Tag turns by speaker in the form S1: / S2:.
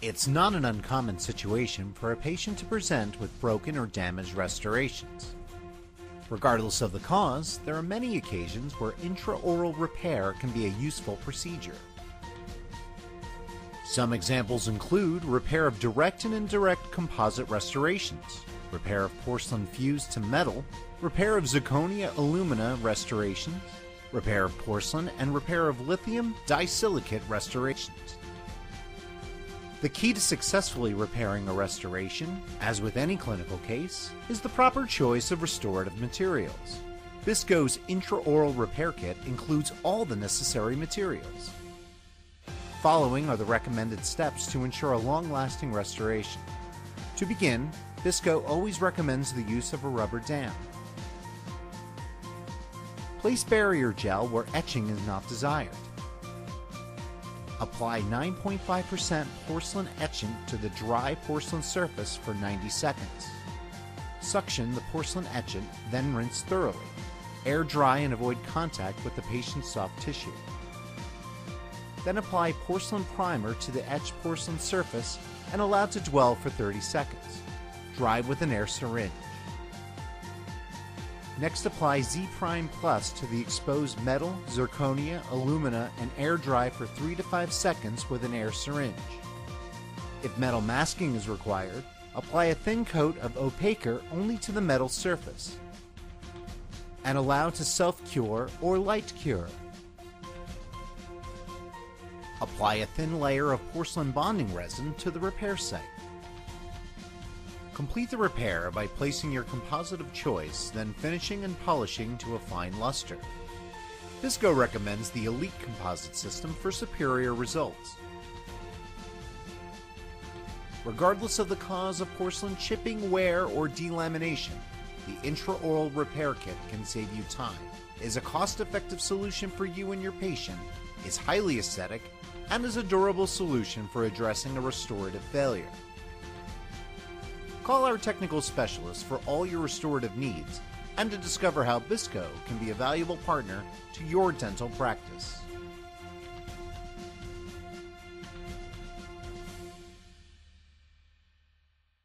S1: It's not an uncommon situation for a patient to present with broken or damaged restorations. Regardless of the cause, there are many occasions where intraoral repair can be a useful procedure. Some examples include repair of direct and indirect composite restorations, repair of porcelain fused to metal, repair of zirconia alumina restorations, repair of porcelain, and repair of lithium disilicate restorations. The key to successfully repairing a restoration, as with any clinical case, is the proper choice of restorative materials. BISCO's Intraoral Repair Kit includes all the necessary materials. Following are the recommended steps to ensure a long-lasting restoration. To begin, BISCO always recommends the use of a rubber dam. Place barrier gel where etching is not desired. Apply 9.5% porcelain etchant to the dry porcelain surface for 90 seconds. Suction the porcelain etchant, then rinse thoroughly. Air dry and avoid contact with the patient's soft tissue. Then apply porcelain primer to the etched porcelain surface and allow to dwell for 30 seconds. Dry with an air syringe. Next, apply Z-Prime Plus to the exposed metal, zirconia, alumina, and air dry for 3 to 5 seconds with an air syringe. If metal masking is required, apply a thin coat of opaquer only to the metal surface, and allow to self-cure or light cure. Apply a thin layer of porcelain bonding resin to the repair site. Complete the repair by placing your composite of choice, then finishing and polishing to a fine luster. BISCO recommends the Elite Composite system for superior results. Regardless of the cause of porcelain chipping, wear, or delamination, the Intraoral Repair Kit can save you time, is a cost-effective solution for you and your patient, is highly aesthetic, and is a durable solution for addressing a restorative failure. Call our technical specialists for all your restorative needs and to discover how BISCO can be a valuable partner to your dental practice.